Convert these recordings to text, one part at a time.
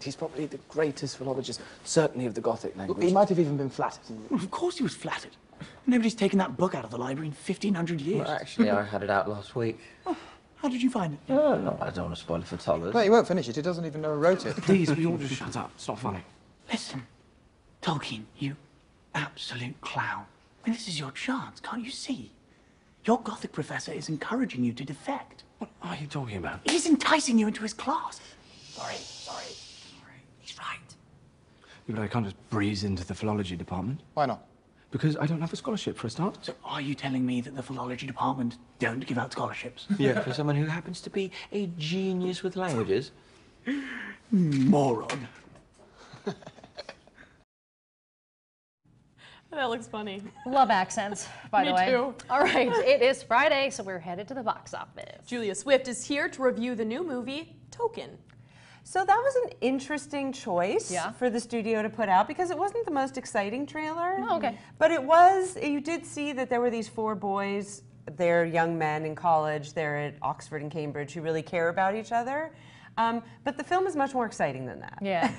correct. He's probably the greatest philologist, certainly of the Gothic language. He might have even been flattered. Well, of course he was flattered. Nobody's taken that book out of the library in 1,500 years. Well, actually, I had it out last week. Oh, how did you find it? No, I don't want to spoil it for Tollers. No, he won't finish it. He doesn't even know who wrote it. Please, we all just shut up. It's not funny. Listen, Tolkien, you absolute clown. I mean, this is your chance, can't you see? Your Gothic professor is encouraging you to defect. What are you talking about? He's enticing you into his class. Sorry. He's right. Yeah, but I can't just breeze into the philology department. Why not? Because I don't have a scholarship for a start. So are you telling me that the philology department don't give out scholarships? Yeah, for someone who happens to be a genius with languages. Moron. That looks funny. Love accents, by the way. Me too. All right, it is Friday, so we're headed to the box office. Julia Swift is here to review the new movie, Tolkien. So that was an interesting choice Yeah. for the studio to put out because it wasn't the most exciting trailer. Oh, okay. But it was, you did see that there were these 4 boys, they're young men in college, they're at Oxford and Cambridge who really care about each other. But the film is much more exciting than that. Yeah.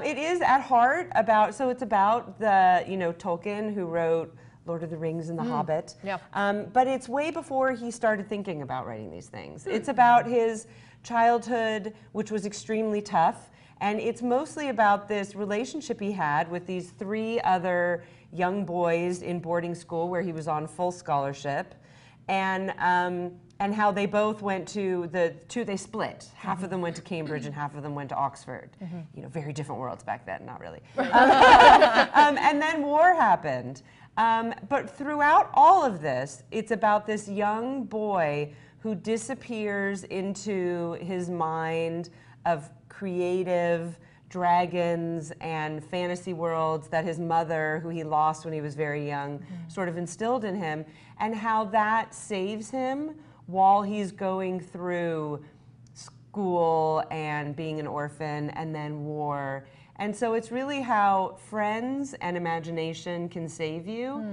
It is at heart about, so it's about the, Tolkien who wrote Lord of the Rings and The Hobbit. Yeah. But it's way before he started thinking about writing these things. It's about his childhood, which was extremely tough, and it's mostly about this relationship he had with these 3 other young boys in boarding school where he was on full scholarship, and how they both went to they split. Half of them went to Cambridge and half of them went to Oxford. Very different worlds back then, not really. And then war happened. But throughout all of this, it's about this young boy who disappears into his mind of creative dragons and fantasy worlds that his mother, who he lost when he was very young, sort of instilled in him, and how that saves him while he's going through school and being an orphan and then war. And so it's really how friends and imagination can save you.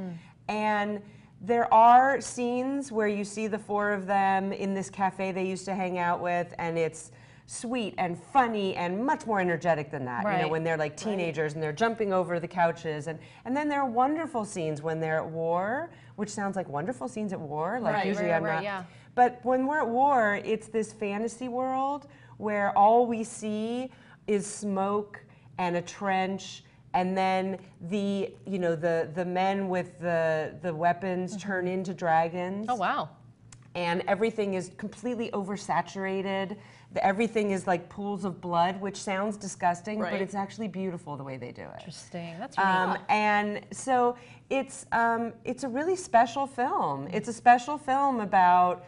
And there are scenes where you see the 4 of them in this cafe they used to hang out with, and it's sweet and funny and much more energetic than that. Right. When they're like teenagers and they're jumping over the couches. And then there are wonderful scenes when they're at war, which sounds like wonderful scenes at war. Like usually I'm not. Yeah. But when we're at war, it's this fantasy world where all we see is smoke and a trench, and then the men with the weapons turn into dragons. Oh, wow. And everything is completely oversaturated. Everything is like pools of blood, which sounds disgusting, but it's actually beautiful the way they do it. Interesting. That's really And so it's a really special film. It's a special film about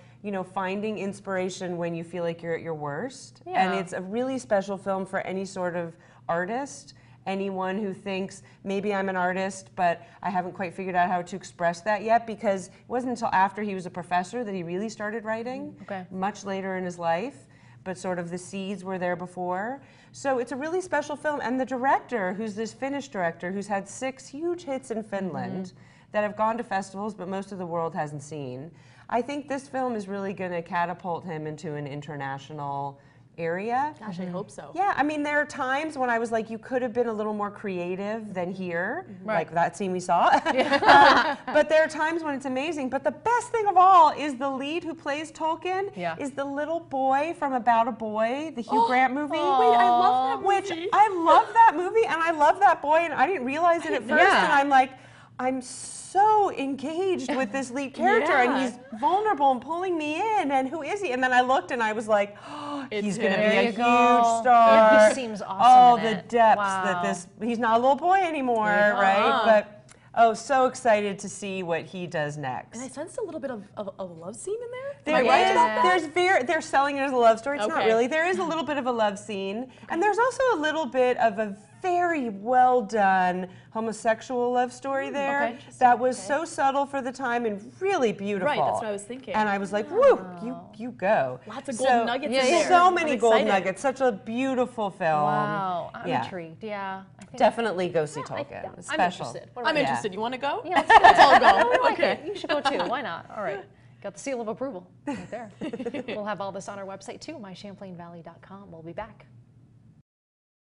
finding inspiration when you feel like you're at your worst. Yeah. And it's a really special film for any sort of artist. Anyone who thinks, maybe I'm an artist, but I haven't quite figured out how to express that yet, because it wasn't until after he was a professor that he really started writing, much later in his life, but sort of the seeds were there before. So it's a really special film, and the director, who's this Finnish director, who's had 6 huge hits in Finland that have gone to festivals, but most of the world hasn't seen. I think this film is really going to catapult him into an international area. Gosh, I hope so. Yeah, I mean, there are times when I was like, you could have been a little more creative than here, like that scene we saw. But there are times when it's amazing. But the best thing of all is the lead who plays Tolkien is the little boy from About a Boy, the Hugh Grant movie. Wait, I love that movie. Which I love that movie, and I love that boy, and I didn't realize it at first, and I'm like, I'm so engaged with this lead character, and he's vulnerable and pulling me in, and who is he? And then I looked and I was like, oh, he's going to be a huge star. Yeah, he seems awesome. Oh, the depths that he's not a little boy anymore, right? But, oh, so excited to see what he does next. And I sensed a little bit of a love scene in there. There is, they're selling it as a love story. It's not really. There is a little bit of a love scene. And there's also a little bit of a very well done homosexual love story there that was so subtle for the time and really beautiful. Right, that's what I was thinking. And I was like, woo, you go. Lots of golden nuggets in there. So many gold nuggets. Such a beautiful film. Wow, I'm intrigued. Yeah, I think definitely go see Tolkien. I'm Special. interested. I'm interested. You want to go? Yeah, let's go. Let's all go. I like Okay. it. You should go too. Why not? All right. Got the seal of approval right there. We'll have all this on our website too, mychamplainvalley.com. We'll be back.